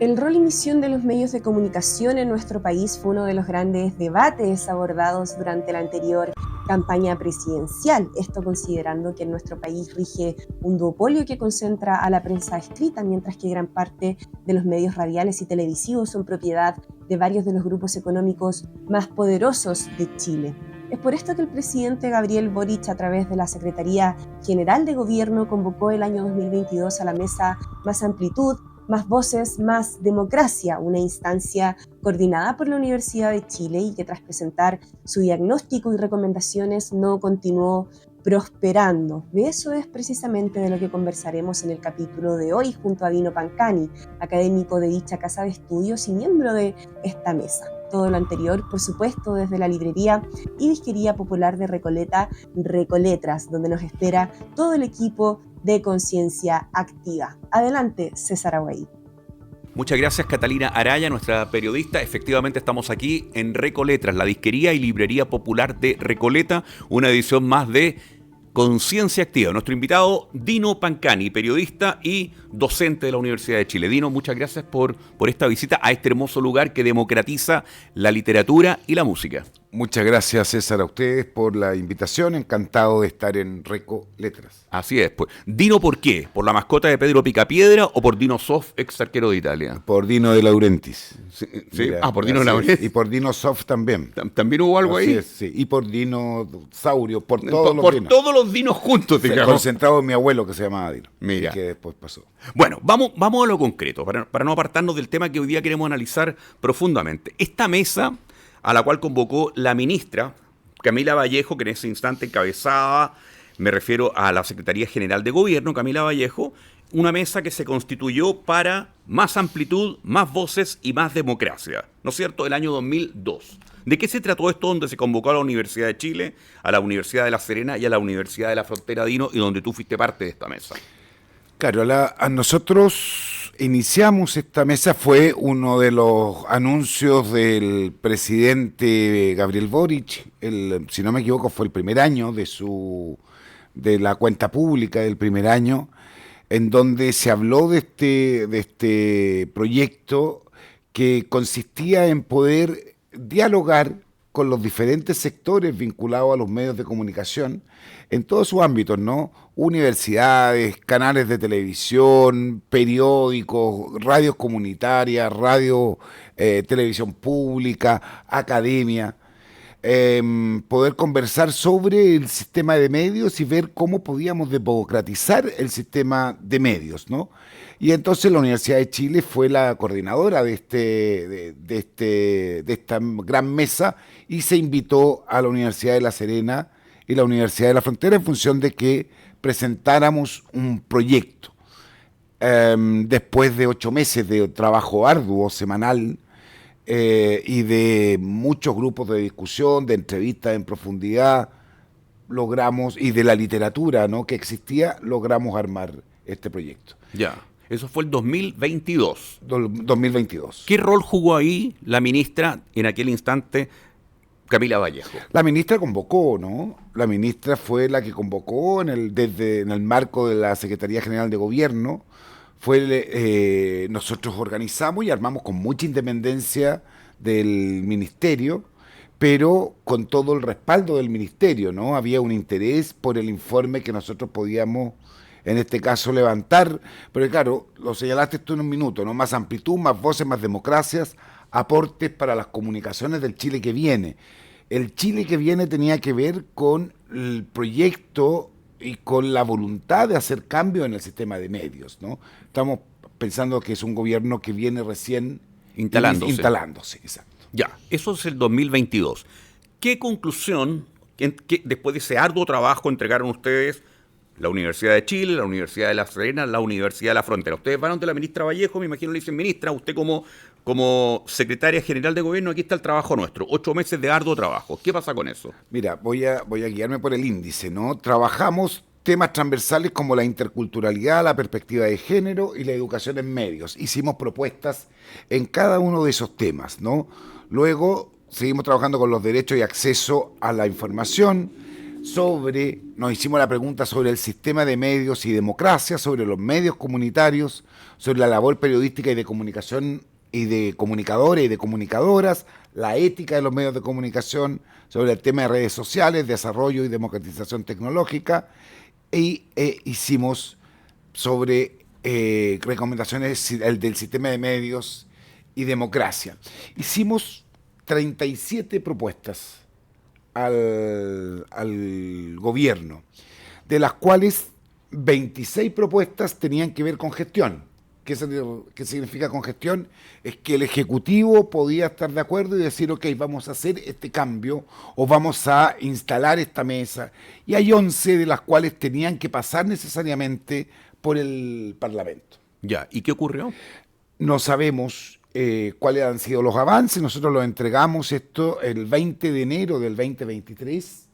El rol y misión de los medios de comunicación en nuestro país fue uno de los grandes debates abordados durante la anterior campaña presidencial. Esto considerando que en nuestro país rige un duopolio que concentra a la prensa escrita, mientras que gran parte de los medios radiales y televisivos son propiedad de varios de los grupos económicos más poderosos de Chile. Es por esto que el presidente Gabriel Boric, a través de la Secretaría General de Gobierno, convocó el año 2022 a la mesa Más Amplitud, Más Voces, Más Democracia, una instancia coordinada por la Universidad de Chile y que tras presentar su diagnóstico y recomendaciones no continuó prosperando. De eso es precisamente de lo que conversaremos en el capítulo de hoy junto a Dino Pancani, académico de dicha casa de estudios y miembro de esta mesa. Todo lo anterior, por supuesto, desde la librería y disquería popular de Recoleta, Recoletras, donde nos espera todo el equipo de Conciencia Activa. Adelante, César Aguay. Muchas gracias, Catalina Araya, nuestra periodista. Efectivamente estamos aquí en Recoletras, la disquería y librería popular de Recoleta, una edición más de Conciencia Activa. Nuestro invitado, Dino Pancani, periodista y docente de la Universidad de Chile. Dino, muchas gracias por esta visita a este hermoso lugar que democratiza la literatura y la música. Muchas gracias, César, a ustedes por la invitación. Encantado de estar en Recoletras. Así es, pues. Dino, ¿por qué? ¿Por la mascota de Pedro Picapiedra o por Dino Soft, ex arquero de Italia? Por Dino de Laurentiis. ¿Sí? Mira, por Dino de Laurentiis. Y por Dino Soft también. ¿También hubo algo así ahí? Es, sí. Y por Dino Saurio, por todos los dinos. Por todos los dinos juntos, digamos. Concentrado en mi abuelo que se llamaba Dino. Mira. Y que después pasó. Bueno, vamos a lo concreto, para no apartarnos del tema que hoy día queremos analizar profundamente. Esta mesa a la cual convocó la ministra Camila Vallejo, que en ese instante encabezaba, me refiero a la Secretaría General de Gobierno, Camila Vallejo, una mesa que se constituyó para más amplitud, más voces y más democracia, ¿no es cierto?, el año 2002. ¿De qué se trató esto donde se convocó a la Universidad de Chile, a la Universidad de La Serena y a la Universidad de la Frontera, Dino, y donde tú fuiste parte de esta mesa? Claro, a nosotros iniciamos esta mesa, fue uno de los anuncios del presidente Gabriel Boric, si no me equivoco fue el primer año de la cuenta pública del primer año, en donde se habló de este proyecto que consistía en poder dialogar con los diferentes sectores vinculados a los medios de comunicación en todos sus ámbitos, ¿no? Universidades, canales de televisión, periódicos, radios comunitarias, televisión pública, academia, poder conversar sobre el sistema de medios y ver cómo podíamos democratizar el sistema de medios, ¿no? Y entonces la Universidad de Chile fue la coordinadora de esta gran mesa y se invitó a la Universidad de La Serena y la Universidad de la Frontera en función de que presentáramos un proyecto. Después de 8 meses de trabajo arduo, semanal, y de muchos grupos de discusión, de entrevistas en profundidad, logramos, y de la literatura, ¿no?, que existía, logramos armar este proyecto. Ya. Eso fue el 2022. 2022. ¿Qué rol jugó ahí la ministra en aquel instante, Camila Vallejo? La ministra convocó, ¿no? La ministra fue la que convocó en el marco de la Secretaría General de Gobierno. Nosotros organizamos y armamos con mucha independencia del ministerio, pero con todo el respaldo del ministerio, ¿no? Había un interés por el informe que nosotros podíamos, en este caso, levantar, pero claro, lo señalaste tú en un minuto, ¿no? Más amplitud, más voces, más democracias, aportes para las comunicaciones del Chile que viene. El Chile que viene tenía que ver con el proyecto y con la voluntad de hacer cambios en el sistema de medios, ¿no? Estamos pensando que es un gobierno que viene recién instalándose, exacto. Ya, eso es el 2022. ¿Qué conclusión, después de ese arduo trabajo, entregaron ustedes la Universidad de Chile, la Universidad de La Serena, la Universidad de la Frontera? Ustedes van ante la ministra Vallejo, me imagino le dicen: ministra, usted como secretaria general de gobierno, aquí está el trabajo nuestro, 8 meses de arduo trabajo. ¿Qué pasa con eso? Mira, voy a guiarme por el índice, ¿no? Trabajamos temas transversales como la interculturalidad, la perspectiva de género y la educación en medios. Hicimos propuestas en cada uno de esos temas, ¿no? Luego seguimos trabajando con los derechos y acceso a la información, nos hicimos la pregunta sobre el sistema de medios y democracia, sobre los medios comunitarios, sobre la labor periodística y de comunicación y de comunicadores y de comunicadoras, la ética de los medios de comunicación, sobre el tema de redes sociales, desarrollo y democratización tecnológica, y hicimos sobre recomendaciones del sistema de medios y democracia. Hicimos 37 propuestas al gobierno, de las cuales 26 propuestas tenían que ver con gestión. ¿Qué significa con gestión? Es que el Ejecutivo podía estar de acuerdo y decir, ok, vamos a hacer este cambio o vamos a instalar esta mesa. Y hay 11 de las cuales tenían que pasar necesariamente por el Parlamento. Ya, ¿y qué ocurrió? No sabemos cuáles han sido los avances. Nosotros los entregamos esto el 20 de enero del 2023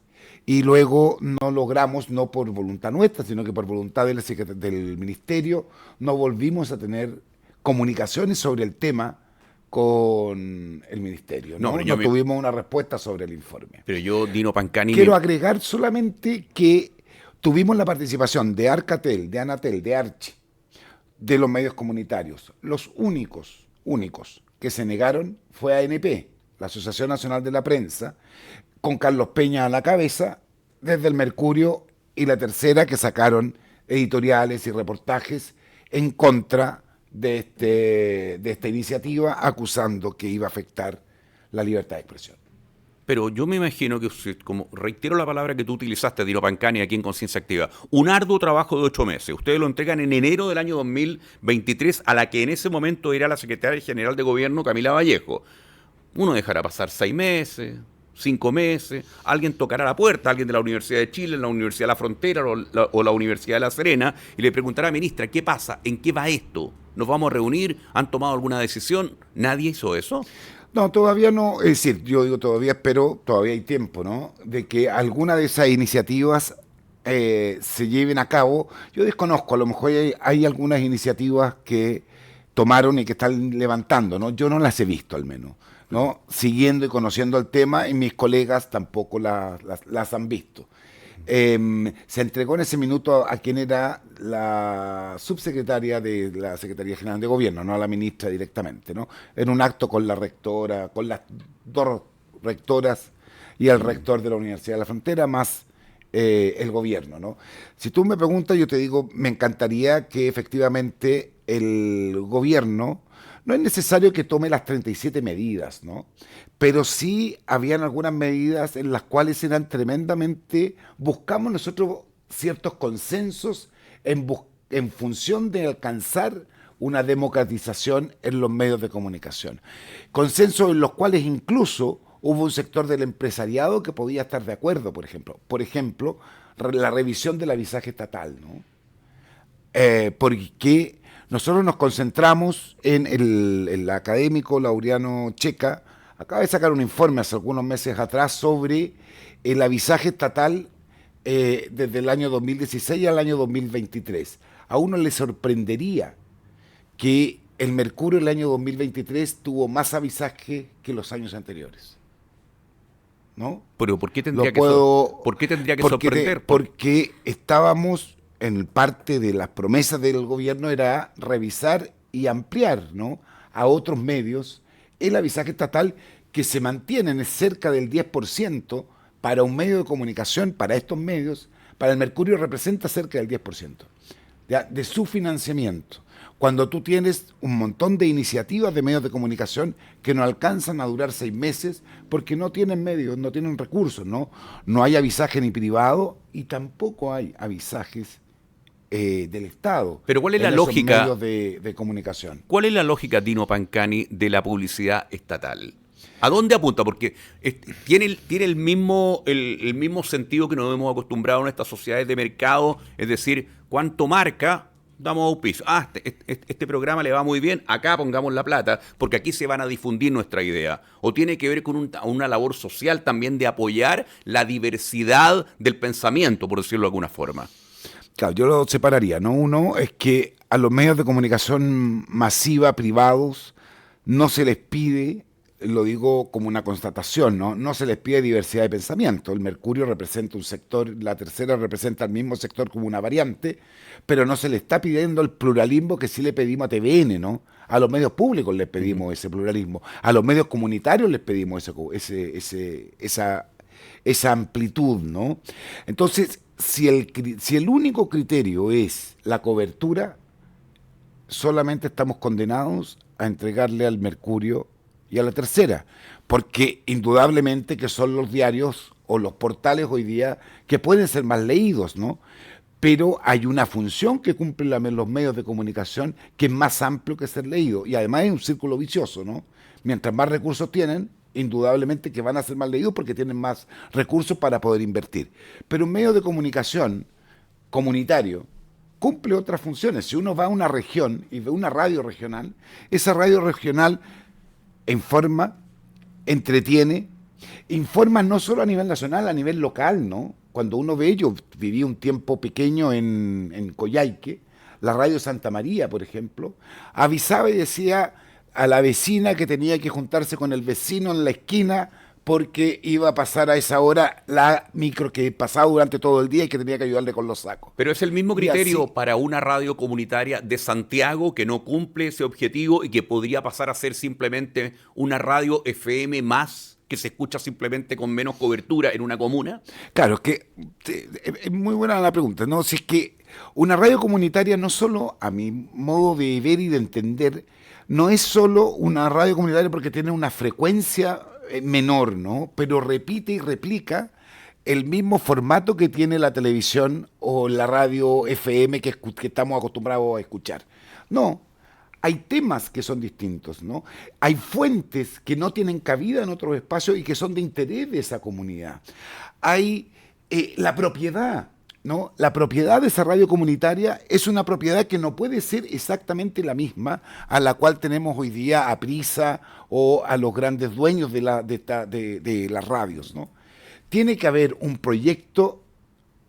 y luego no logramos, no por voluntad nuestra, sino que por voluntad del Ministerio, no volvimos a tener comunicaciones sobre el tema con el Ministerio. No tuvimos una respuesta sobre el informe. Pero yo, Dino Pancani... Quiero agregar solamente que tuvimos la participación de Arcatel, de Anatel, de Archi, de los medios comunitarios. Los únicos que se negaron fue ANP, la Asociación Nacional de la Prensa, con Carlos Peña a la cabeza, desde el Mercurio, y La Tercera, que sacaron editoriales y reportajes en contra de esta iniciativa, acusando que iba a afectar la libertad de expresión. Pero yo me imagino que, como reitero la palabra que tú utilizaste, Dino Pancani, aquí en Conciencia Activa, un arduo trabajo de 8 meses. Ustedes lo entregan en enero del año 2023 a la que en ese momento era la secretaria general de gobierno, Camila Vallejo. Uno dejará pasar 6 meses, 5 meses, alguien tocará la puerta, alguien de la Universidad de Chile, la Universidad de la Frontera o la Universidad de La Serena, y le preguntará, ministra, ¿qué pasa? ¿En qué va esto? ¿Nos vamos a reunir? ¿Han tomado alguna decisión? ¿Nadie hizo eso? No, todavía no, es decir, yo digo todavía, pero todavía hay tiempo, ¿no? De que alguna de esas iniciativas se lleven a cabo. Yo desconozco, a lo mejor hay algunas iniciativas que tomaron y que están levantando, ¿no? Yo no las he visto al menos, ¿no? Siguiendo y conociendo el tema, y mis colegas tampoco las han visto. Se entregó en ese minuto a quien era la subsecretaria de la Secretaría General de Gobierno, no a la ministra directamente, ¿no? En un acto con la rectora, con las 2 rectoras y el rector de la Universidad de la Frontera, más el gobierno, ¿no? Si tú me preguntas, yo te digo, me encantaría que efectivamente el gobierno, no es necesario que tome las 37 medidas, ¿no? Pero sí habían algunas medidas en las cuales eran tremendamente, buscamos nosotros ciertos consensos en función de alcanzar una democratización en los medios de comunicación. Consensos en los cuales incluso hubo un sector del empresariado que podía estar de acuerdo, por ejemplo. Por ejemplo, la revisión del avisaje estatal, ¿no? Porque nosotros nos concentramos en el académico Laureano Checa, acaba de sacar un informe hace algunos meses atrás sobre el avisaje estatal desde el año 2016 al año 2023. A uno le sorprendería que el Mercurio el año 2023 tuvo más avisaje que los años anteriores, ¿no? Pero ¿por qué tendría que sorprender? Porque estábamos, en parte de las promesas del gobierno era revisar y ampliar, ¿no?, a otros medios el avisaje estatal, que se mantiene en cerca del 10% para un medio de comunicación, para estos medios. Para el Mercurio representa cerca del 10% de su financiamiento. Cuando tú tienes un montón de iniciativas de medios de comunicación que no alcanzan a durar 6 meses porque no tienen medios, no tienen recursos, ¿no? No hay avisaje ni privado y tampoco hay avisajes del Estado. Pero ¿cuál es la lógica medios de comunicación? ¿Cuál es la lógica, Dino Pancani, de la publicidad estatal? ¿A dónde apunta? Porque tiene el mismo sentido que nos hemos acostumbrado en estas sociedades de mercado, es decir, cuánto marca, damos auspicio. Este programa le va muy bien, acá pongamos la plata, porque aquí se van a difundir nuestra idea. O tiene que ver con una labor social también de apoyar la diversidad del pensamiento, por decirlo de alguna forma. Claro, yo lo separaría, ¿no? Uno es que a los medios de comunicación masiva, privados, no se les pide lo digo como una constatación, ¿no? No se les pide diversidad de pensamiento. El Mercurio representa un sector, la Tercera representa el mismo sector como una variante, pero no se le está pidiendo el pluralismo que sí le pedimos a TVN, ¿no? A los medios públicos les pedimos ese pluralismo, a los medios comunitarios les pedimos esa amplitud, ¿no? Entonces, si el único criterio es la cobertura, solamente estamos condenados a entregarle al Mercurio y a la Tercera, porque indudablemente que son los diarios o los portales hoy día que pueden ser más leídos, ¿no? Pero hay una función que cumplen los medios de comunicación que es más amplio que ser leído, y además es un círculo vicioso, ¿no? Mientras más recursos tienen, indudablemente que van a ser más leídos porque tienen más recursos para poder invertir. Pero un medio de comunicación comunitario cumple otras funciones. Si uno va a una región y ve una radio regional, esa radio regional informa, entretiene, informa no solo a nivel nacional, a nivel local, ¿no? Cuando uno ve, yo viví un tiempo pequeño en Coyhaique, la radio Santa María, por ejemplo, avisaba y decía a la vecina que tenía que juntarse con el vecino en la esquina porque iba a pasar a esa hora la micro que pasaba durante todo el día y que tenía que ayudarle con los sacos. Pero es el mismo criterio para una radio comunitaria de Santiago que no cumple ese objetivo y que podría pasar a ser simplemente una radio FM más que se escucha simplemente con menos cobertura en una comuna. Claro, es que es muy buena la pregunta, ¿no? Si es que una radio comunitaria no solo, a mi modo de ver y de entender, no es solo una radio comunitaria porque tiene una frecuencia menor, ¿no? Pero repite y replica el mismo formato que tiene la televisión o la radio FM que estamos acostumbrados a escuchar. No, hay temas que son distintos, ¿no? Hay fuentes que no tienen cabida en otros espacios y que son de interés de esa comunidad. Hay la propiedad, ¿no? La propiedad de esa radio comunitaria es una propiedad que no puede ser exactamente la misma a la cual tenemos hoy día a Prisa o a los grandes dueños de las radios, ¿no? Tiene que haber un proyecto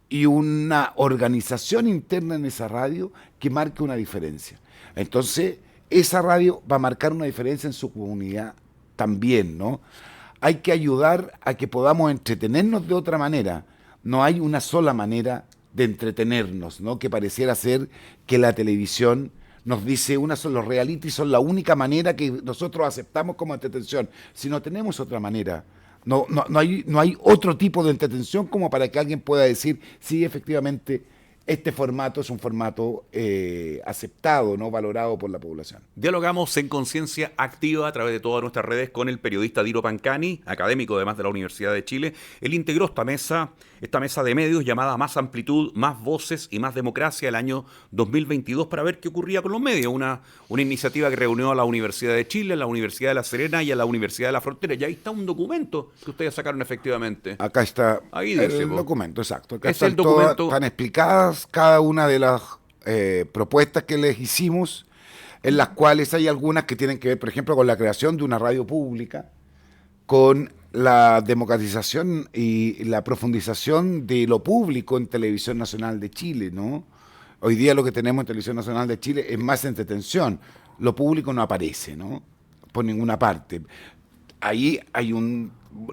y una organización interna en esa radio que marque una diferencia. Entonces, esa radio va a marcar una diferencia en su comunidad también, ¿no? Hay que ayudar a que podamos entretenernos de otra manera. No hay una sola manera de entretenernos, ¿no? Que pareciera ser que la televisión nos dice los realities son la única manera que nosotros aceptamos como entretención. Si no tenemos otra manera, no hay otro tipo de entretención como para que alguien pueda decir, sí, efectivamente, este formato es un formato aceptado, ¿no? Valorado por la población. Dialogamos en Conciencia Activa a través de todas nuestras redes con el periodista Diro Pancani, académico además de la Universidad de Chile. Él integró esta mesa de medios llamada Más Amplitud, Más Voces y Más Democracia el año 2022 para ver qué ocurría con los medios. Una iniciativa que reunió a la Universidad de Chile, a la Universidad de La Serena y a la Universidad de la Frontera. Y ahí está un documento que ustedes sacaron efectivamente. Acá está ahí dice, el documento, exacto. Acá es el documento. Están explicadas cada una de las propuestas que les hicimos, en las cuales hay algunas que tienen que ver, por ejemplo, con la creación de una radio pública, con la democratización y la profundización de lo público en Televisión Nacional de Chile, ¿no? Hoy día lo que tenemos en Televisión Nacional de Chile es más entretención. Lo público no aparece, ¿no? Por ninguna parte. Ahí hay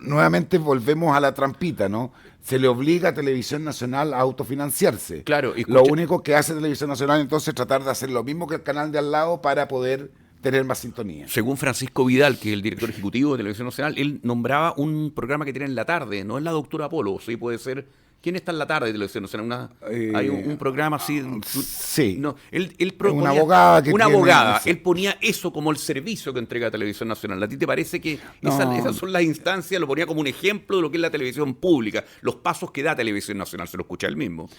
nuevamente volvemos a la trampita, ¿no? Se le obliga a Televisión Nacional a autofinanciarse. Claro, lo único que hace Televisión Nacional entonces es tratar de hacer lo mismo que el canal de al lado para poder tener más sintonía. Según Francisco Vidal, que es el director ejecutivo de Televisión Nacional, él nombraba un programa que tiene en la tarde, no es la doctora Apolo, sí puede ser. ¿Quién está en la tarde de Televisión Nacional? Hay un programa así. Sí. No, él una abogada que una tiene, abogada. Sí. Él ponía eso como el servicio que entrega Televisión Nacional. ¿A ti te parece que esas son las instancias? Lo ponía como un ejemplo de lo que es la televisión pública, los pasos que da Televisión Nacional. Se lo escucha él mismo.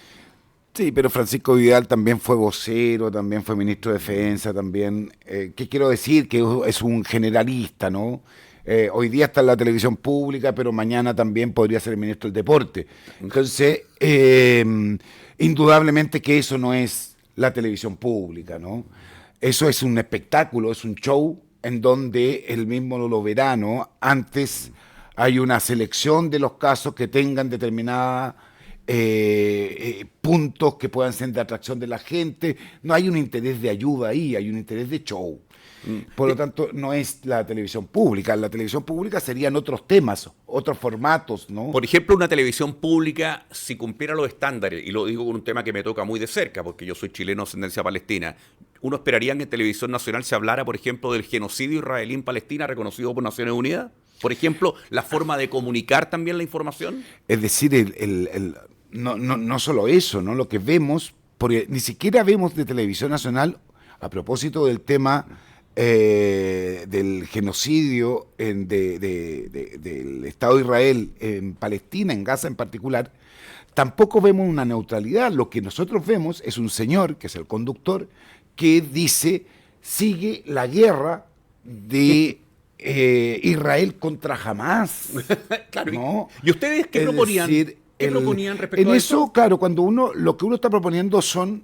Sí, pero Francisco Vidal también fue vocero, también fue ministro de Defensa, también. ¿Qué quiero decir? Que es un generalista, ¿no? Hoy día está en la televisión pública, pero mañana también podría ser el ministro del Deporte. Entonces, indudablemente que eso no es la televisión pública, ¿no? Eso es un espectáculo, es un show en donde él mismo lo verá, ¿no? Antes hay una selección de los casos que tengan determinada puntos que puedan ser de atracción de la gente. No hay un interés de ayuda ahí, hay un interés de show. Por lo tanto, no es la televisión pública. La televisión pública serían otros temas, otros formatos, ¿no? Por ejemplo, una televisión pública, si cumpliera los estándares, y lo digo con un tema que me toca muy de cerca, porque yo soy chileno de ascendencia palestina, uno esperaría que en televisión nacional se hablara, por ejemplo, del genocidio israelí en Palestina reconocido por Naciones Unidas. Por ejemplo, la forma de comunicar también la información. Es decir, no solo eso, ¿no? Lo que vemos, porque ni siquiera vemos de televisión nacional, a propósito del tema del genocidio del Estado de Israel en Palestina, en Gaza en particular, tampoco vemos una neutralidad. Lo que nosotros vemos es un señor, que es el conductor, que dice, sigue la guerra de Israel contra Hamás. Claro, ¿no? ¿Y ustedes qué proponían? Decir, ¿Qué proponían respecto en a eso? eso? Claro, cuando lo que uno está proponiendo son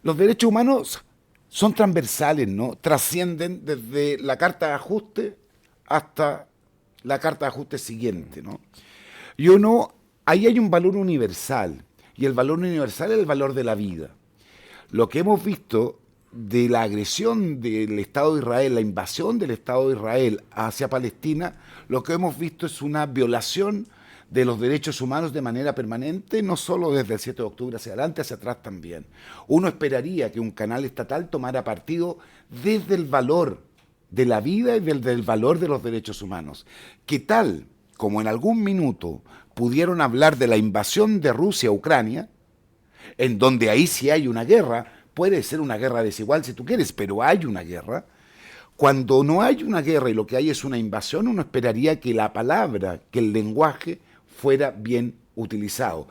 los derechos humanos son transversales, ¿no? Trascienden desde la Carta de Ajuste hasta la Carta de Ajuste siguiente, ¿no? Ahí hay un valor universal, y el valor universal es el valor de la vida. Lo que hemos visto de la agresión del Estado de Israel, la invasión del Estado de Israel hacia Palestina, lo que hemos visto es una violación de los derechos humanos de manera permanente, no solo desde el 7 de octubre hacia adelante, hacia atrás también. Uno esperaría que un canal estatal tomara partido desde el valor de la vida y desde el valor de los derechos humanos, que tal como en algún minuto pudieron hablar de la invasión de Rusia a Ucrania, en donde ahí sí hay una guerra, puede ser una guerra desigual si tú quieres, pero hay una guerra. Cuando no hay una guerra y lo que hay es una invasión, uno esperaría que la palabra, que el lenguaje fuera bien utilizado.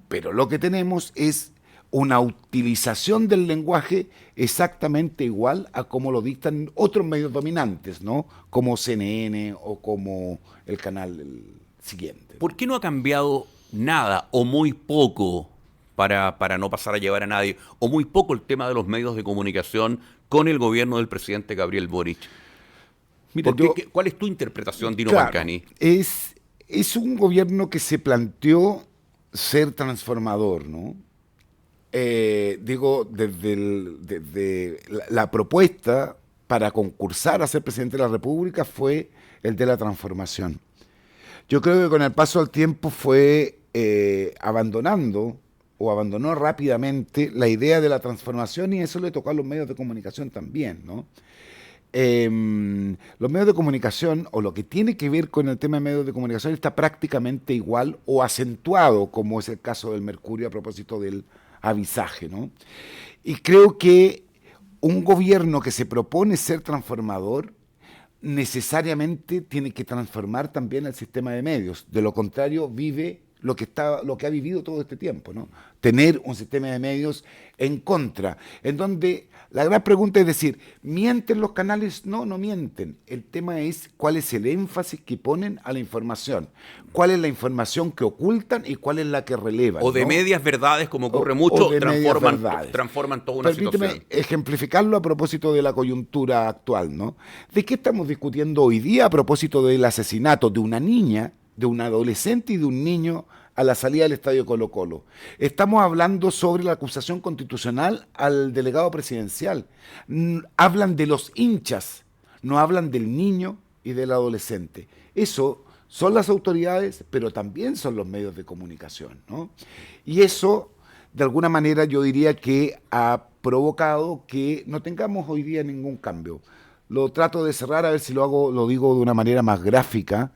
Pero lo que tenemos es una utilización del lenguaje exactamente igual a como lo dictan otros medios dominantes, ¿no? Como CNN o como el canal siguiente. ¿Por qué no ha cambiado nada o muy poco para no pasar a llevar a nadie, o muy poco el tema de los medios de comunicación con el gobierno del presidente Gabriel Boric? Mira, ¿cuál es tu interpretación, Dino Pancani? Es un gobierno que se planteó ser transformador, ¿no? Digo, desde la propuesta para concursar a ser presidente de la República fue el de la transformación. Yo creo que con el paso del tiempo fue abandonó rápidamente la idea de la transformación, y eso le tocó a los medios de comunicación también, ¿no? Los medios de comunicación, o lo que tiene que ver con el tema de medios de comunicación, está prácticamente igual o acentuado, como es el caso del Mercurio a propósito del avisaje, ¿no? Y creo que un gobierno que se propone ser transformador necesariamente tiene que transformar también el sistema de medios. De lo contrario, vive lo que ha vivido todo este tiempo, ¿no? Tener un sistema de medios en contra, en donde la gran pregunta es decir, ¿mienten los canales? No, no mienten. El tema es cuál es el énfasis que ponen a la información, cuál es la información que ocultan y cuál es la que relevan. O de, ¿no?, medias verdades, como ocurre mucho, transforman toda una situación. Permíteme ejemplificarlo a propósito de la coyuntura actual, ¿no? ¿De qué estamos discutiendo hoy día a propósito del asesinato de una niña, de un adolescente y de un niño a la salida del estadio Colo-Colo? Estamos hablando sobre la acusación constitucional al delegado presidencial. Hablan de los hinchas, no hablan del niño y del adolescente. Eso son las autoridades, pero también son los medios de comunicación, ¿no? Y eso, de alguna manera, yo diría que ha provocado que no tengamos hoy día ningún cambio. Lo trato de cerrar, a ver si lo digo de una manera más gráfica.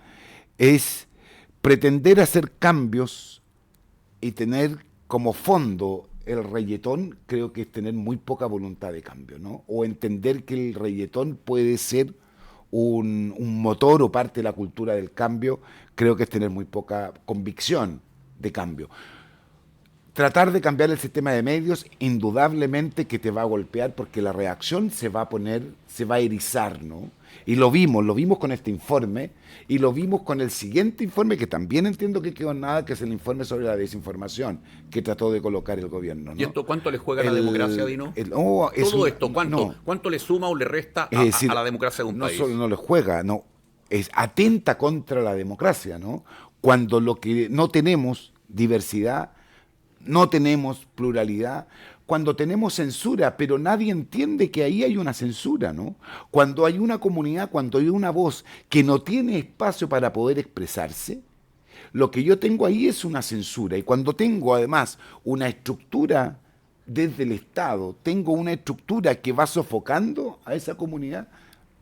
Es pretender hacer cambios y tener como fondo el reggaetón, creo que es tener muy poca voluntad de cambio, ¿no? O entender que el reggaetón puede ser un motor o parte de la cultura del cambio, creo que es tener muy poca convicción de cambio. Tratar de cambiar el sistema de medios, indudablemente que te va a golpear, porque la reacción se va a erizar, ¿no? Y lo vimos con este informe, y lo vimos con el siguiente informe, que también entiendo que quedó en nada, que es el informe sobre la desinformación que trató de colocar el gobierno, ¿no? ¿Y esto cuánto le juega a la democracia, Dino? ¿Cuánto le suma o le resta a la democracia de un país? No solo no le juega, no, atenta contra la democracia, ¿no? Cuando lo que no tenemos diversidad, no tenemos pluralidad, cuando tenemos censura, pero nadie entiende que ahí hay una censura, ¿no? Cuando hay una comunidad, cuando hay una voz que no tiene espacio para poder expresarse, lo que yo tengo ahí es una censura. Y cuando tengo además una estructura desde el Estado, tengo una estructura que va sofocando a esa comunidad,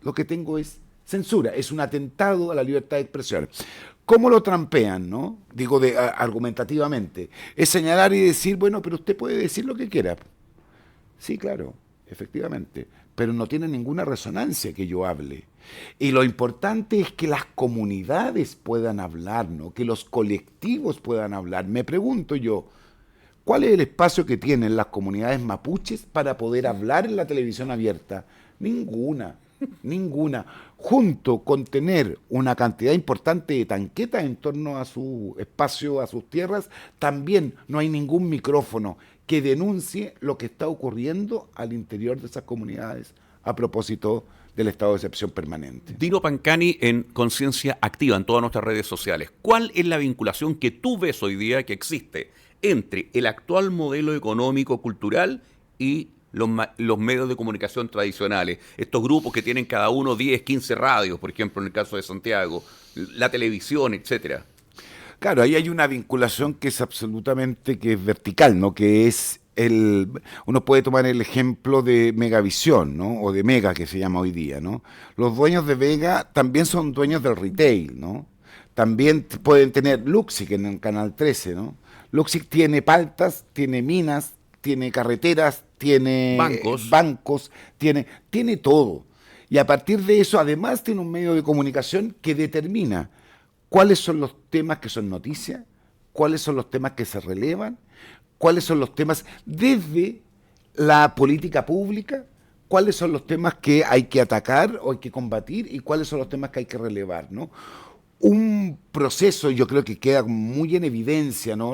lo que tengo es censura, es un atentado a la libertad de expresión. ¿Cómo lo trampean, no? Digo argumentativamente. Es señalar y decir, bueno, pero usted puede decir lo que quiera. Sí, claro, efectivamente, pero no tiene ninguna resonancia que yo hable. Y lo importante es que las comunidades puedan hablar, ¿no? Que los colectivos puedan hablar. Me pregunto yo, ¿cuál es el espacio que tienen las comunidades mapuches para poder hablar en la televisión abierta? Ninguna. Ninguna. Junto con tener una cantidad importante de tanquetas en torno a su espacio, a sus tierras, también no hay ningún micrófono que denuncie lo que está ocurriendo al interior de esas comunidades a propósito del estado de excepción permanente. Dino Pancani en Conciencia Activa, en todas nuestras redes sociales. ¿Cuál es la vinculación que tú ves hoy día que existe entre el actual modelo económico cultural y los medios de comunicación tradicionales? Estos grupos que tienen cada uno 10, 15 radios, por ejemplo, en el caso de Santiago, la televisión, etcétera. Claro, ahí hay una vinculación que es absolutamente, que es vertical, ¿no? Que es uno puede tomar el ejemplo de Megavisión, ¿no? O de Mega, que se llama hoy día, ¿no? Los dueños de Mega también son dueños del retail, ¿no? También pueden tener Luxic en el Canal 13, ¿no? Luxic tiene paltas, tiene minas, tiene carreteras, tiene bancos, tiene todo. Y a partir de eso, además, tiene un medio de comunicación que determina cuáles son los temas que son noticias, cuáles son los temas que se relevan, cuáles son los temas desde la política pública, cuáles son los temas que hay que atacar o hay que combatir y cuáles son los temas que hay que relevar, ¿no? Un proceso, yo creo que queda muy en evidencia, ¿no?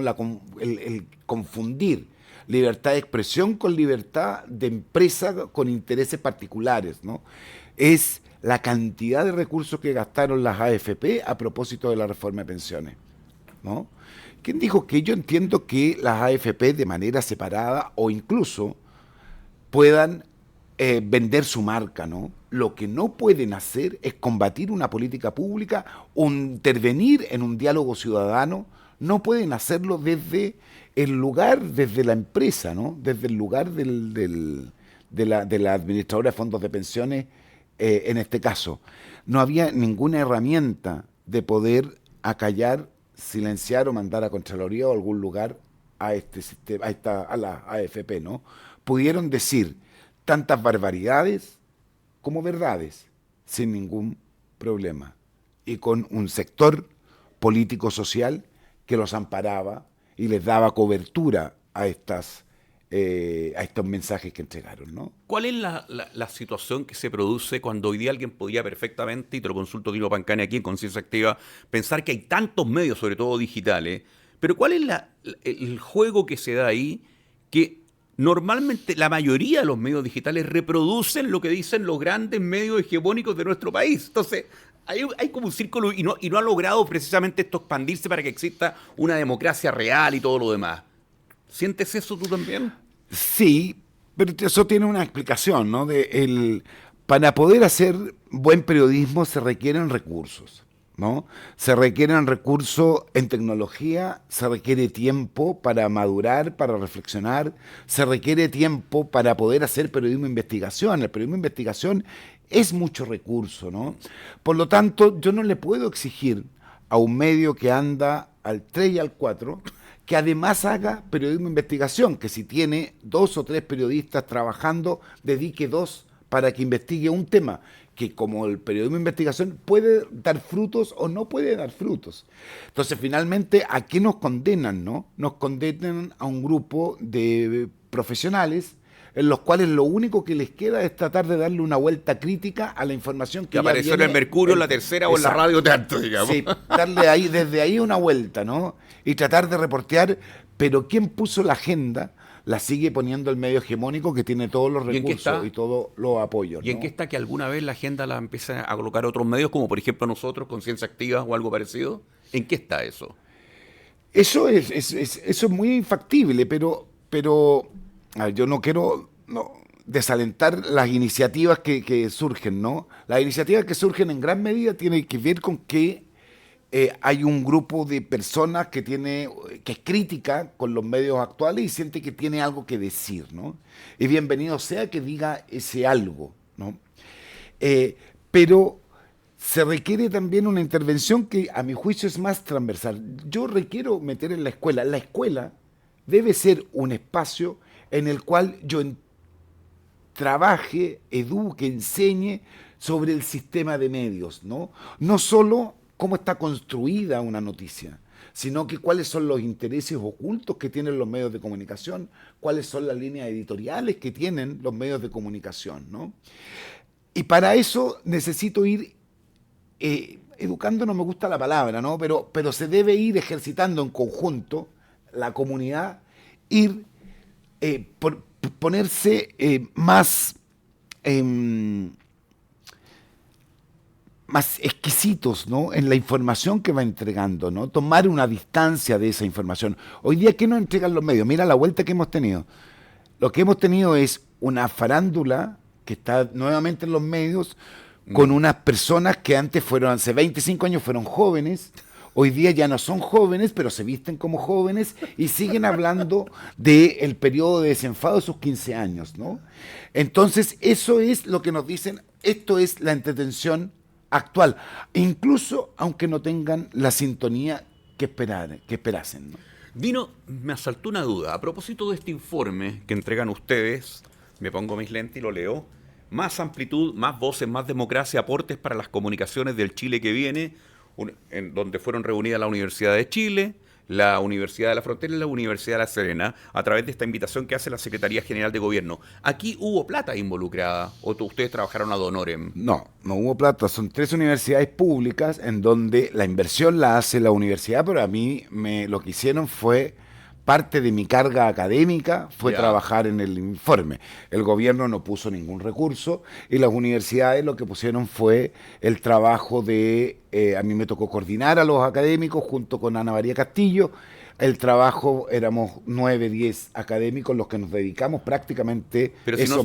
El confundir libertad de expresión con libertad de empresa con intereses particulares, ¿no? Es la cantidad de recursos que gastaron las AFP a propósito de la reforma de pensiones, ¿no? ¿Quién dijo que yo entiendo que las AFP de manera separada o incluso puedan vender su marca, ¿no? Lo que no pueden hacer es combatir una política pública o intervenir en un diálogo ciudadano. No pueden hacerlo desde el lugar, desde la empresa, ¿no? Desde el lugar de la administradora de fondos de pensiones, en este caso. No había ninguna herramienta de poder acallar, silenciar o mandar a Contraloría o a algún lugar a este sistema, a la AFP, ¿no? Pudieron decir tantas barbaridades como verdades, sin ningún problema, y con un sector político-social que los amparaba y les daba cobertura a estos mensajes que entregaron, ¿no? ¿Cuál es la situación que se produce cuando hoy día alguien podía perfectamente, y te lo consulto Dino Pancani aquí en Conciencia Activa, pensar que hay tantos medios, sobre todo digitales, pero cuál es el juego que se da ahí que normalmente la mayoría de los medios digitales reproducen lo que dicen los grandes medios hegemónicos de nuestro país? Entonces, hay como un círculo y no ha logrado precisamente esto expandirse para que exista una democracia real y todo lo demás. ¿Sientes eso tú también? Sí, pero eso tiene una explicación, ¿no? Para poder hacer buen periodismo se requieren recursos, ¿no? Se requieren recursos en tecnología, se requiere tiempo para madurar, para reflexionar, se requiere tiempo para poder hacer periodismo de investigación. El periodismo de investigación es mucho recurso, ¿no? Por lo tanto, yo no le puedo exigir a un medio que anda al 3 y al 4 que además haga periodismo de investigación, que si tiene 2 o 3 periodistas trabajando, dedique 2 para que investigue un tema, que como el periodismo de investigación puede dar frutos o no puede dar frutos. Entonces, finalmente, ¿a qué nos condenan, no? Nos condenan a un grupo de profesionales en los cuales lo único que les queda es tratar de darle una vuelta crítica a la información que apareció en el Mercurio, en la Tercera o en la radio tanto, digamos. Sí, darle desde ahí una vuelta, ¿no? Y tratar de reportear, pero ¿quién puso la agenda? La sigue poniendo el medio hegemónico que tiene todos los recursos y todos los apoyos, ¿no? ¿Y en qué está que alguna vez la agenda la empieza a colocar otros medios, como por ejemplo nosotros, Conciencia Activa o algo parecido? ¿En qué está eso? Eso es muy infactible, pero yo no quiero desalentar las iniciativas que surgen, ¿no? Las iniciativas que surgen en gran medida tienen que ver con que hay un grupo de personas que es crítica con los medios actuales y siente que tiene algo que decir, ¿no? Y bienvenido sea que diga ese algo, ¿no? Pero se requiere también una intervención que a mi juicio es más transversal. Yo requiero meter en la escuela. La escuela debe ser un espacio en el cual yo trabaje, eduque, enseñe sobre el sistema de medios, ¿no? No solo cómo está construida una noticia, sino que cuáles son los intereses ocultos que tienen los medios de comunicación, cuáles son las líneas editoriales que tienen los medios de comunicación, ¿no? Y para eso necesito ir educando, no me gusta la palabra, ¿no? Pero se debe ir ejercitando en conjunto la comunidad, ir ponerse más exquisitos, ¿no? En la información que va entregando, ¿no? Tomar una distancia de esa información. Hoy día, ¿qué nos entregan los medios? Mira la vuelta que hemos tenido. Lo que hemos tenido es una farándula que está nuevamente en los medios con unas personas que antes hace 25 años fueron jóvenes, hoy día ya no son jóvenes, pero se visten como jóvenes y siguen hablando del periodo de desenfado de sus 15 años, ¿no? Entonces, eso es lo que nos dicen, esto es la entretención actual, incluso aunque no tengan la sintonía que esperasen, ¿no? Dino, me asaltó una duda. A propósito de este informe que entregan ustedes, me pongo mis lentes y lo leo. Más amplitud, más voces, más democracia, aportes para las comunicaciones del Chile que viene, en donde fueron reunidas la Universidad de Chile, la Universidad de la Frontera y la Universidad de La Serena, a través de esta invitación que hace la Secretaría General de Gobierno. ¿Aquí hubo plata involucrada o ustedes trabajaron ad honorem? No hubo plata. Son 3 universidades públicas en donde la inversión la hace la universidad, pero a mí lo que hicieron fue... Parte de mi carga académica fue trabajar en el informe. El gobierno no puso ningún recurso y las universidades lo que pusieron fue el trabajo a mí me tocó coordinar a los académicos junto con Ana María Castillo. El trabajo, éramos 9, 10 académicos los que nos dedicamos prácticamente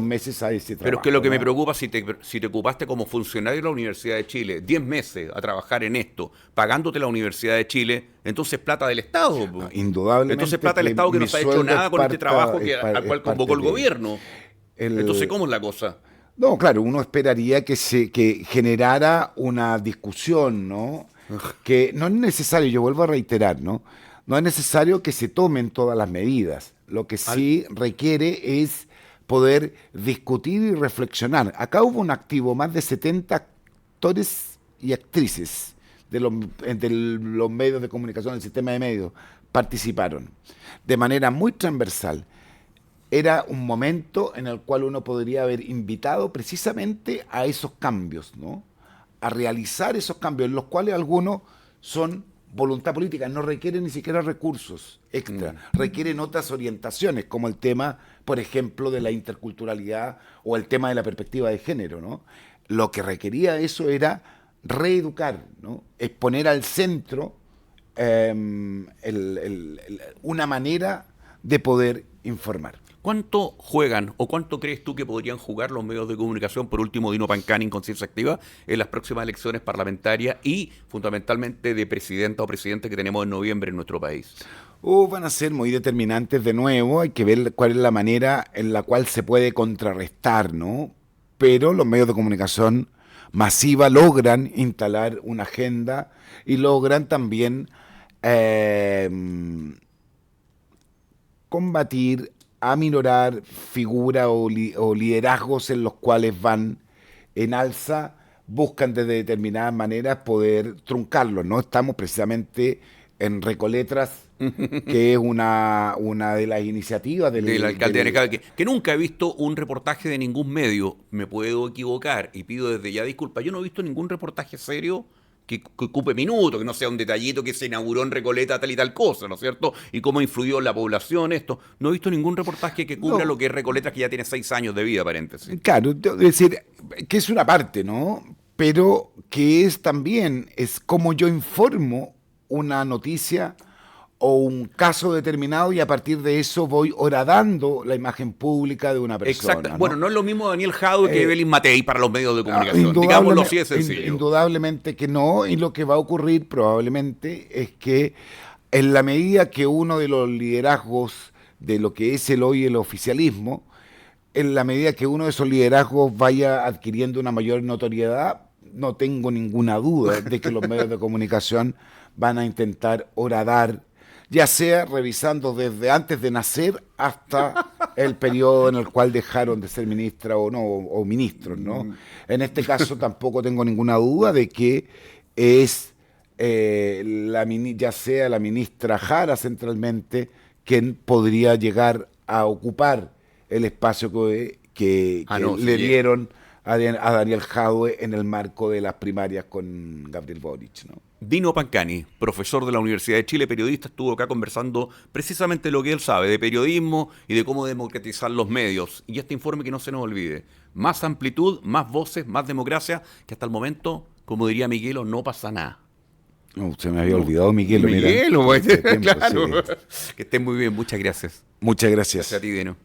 meses a ese trabajo. Pero es que lo que me preocupa, si te ocupaste como funcionario de la Universidad de Chile, 10 meses a trabajar en esto, pagándote la Universidad de Chile, entonces plata del Estado. No, indudablemente. Entonces plata del Estado que no se ha hecho nada con este trabajo al cual convocó el gobierno. Entonces, ¿cómo es la cosa? No, claro, uno esperaría que generara una discusión, ¿no? Que no es necesario, yo vuelvo a reiterar, ¿no? No es necesario que se tomen todas las medidas. Lo que sí requiere es poder discutir y reflexionar. Acá hubo un activo, más de 70 actores y actrices de los medios de comunicación, del sistema de medios, participaron de manera muy transversal. Era un momento en el cual uno podría haber invitado precisamente a esos cambios, ¿no? A realizar esos cambios, en los cuales algunos son voluntad política, no requieren ni siquiera recursos extra, requieren otras orientaciones, como el tema, por ejemplo, de la interculturalidad o el tema de la perspectiva de género, ¿no? Lo que requería eso era reeducar, ¿no? Es poner al centro una manera de poder informar. ¿Cuánto juegan o cuánto crees tú que podrían jugar los medios de comunicación, por último Dino Pancani en Conciencia Activa, en las próximas elecciones parlamentarias y fundamentalmente de presidenta o presidente que tenemos en noviembre en nuestro país? Van a ser muy determinantes de nuevo, hay que ver cuál es la manera en la cual se puede contrarrestar, ¿no? Pero los medios de comunicación masiva logran instalar una agenda y logran también combatir, aminorar figuras o liderazgos en los cuales van en alza, buscan de determinadas maneras poder truncarlos, ¿no? Estamos precisamente en Recoletras, que es una de las iniciativas del alcalde de Arequipa, que nunca he visto un reportaje de ningún medio, me puedo equivocar y pido desde ya disculpas, yo no he visto ningún reportaje serio que ocupe minutos, que no sea un detallito que se inauguró en Recoleta tal y tal cosa, ¿no es cierto? Y cómo influyó en la población esto. No he visto ningún reportaje que cubra lo que es Recoleta, que ya tiene 6 años de vida, paréntesis. Claro, es decir, que es una parte, ¿no? Pero que es también, es como yo informo una noticia o un caso determinado y a partir de eso voy horadando la imagen pública de una persona. Exacto. ¿no? Bueno, no es lo mismo Daniel Jadwe que Evelyn Matei para los medios de comunicación. Indudablemente- Digámoslo así de sencillo. Indudablemente que no, y lo que va a ocurrir probablemente es que en la medida que uno de los liderazgos de lo que es hoy el oficialismo, en la medida que uno de esos liderazgos vaya adquiriendo una mayor notoriedad, no tengo ninguna duda de que los medios de comunicación van a intentar horadar, ya sea revisando desde antes de nacer hasta el periodo en el cual dejaron de ser ministra o no, o ministros, ¿no? En este caso tampoco tengo ninguna duda de que es ya sea la ministra Jara centralmente quien podría llegar a ocupar el espacio que le dieron a Daniel Jadwe en el marco de las primarias con Gabriel Boric, ¿no? Dino Pancani, profesor de la Universidad de Chile, periodista, estuvo acá conversando precisamente lo que él sabe de periodismo y de cómo democratizar los medios. Y este informe que no se nos olvide, más amplitud, más voces, más democracia, que hasta el momento, como diría Miguelo, no pasa nada. No, se me había olvidado Miguelo. Miguelo, mira, pues, hace tiempo, claro. sí. Que estén muy bien, muchas gracias. Muchas gracias. Gracias a ti, Dino.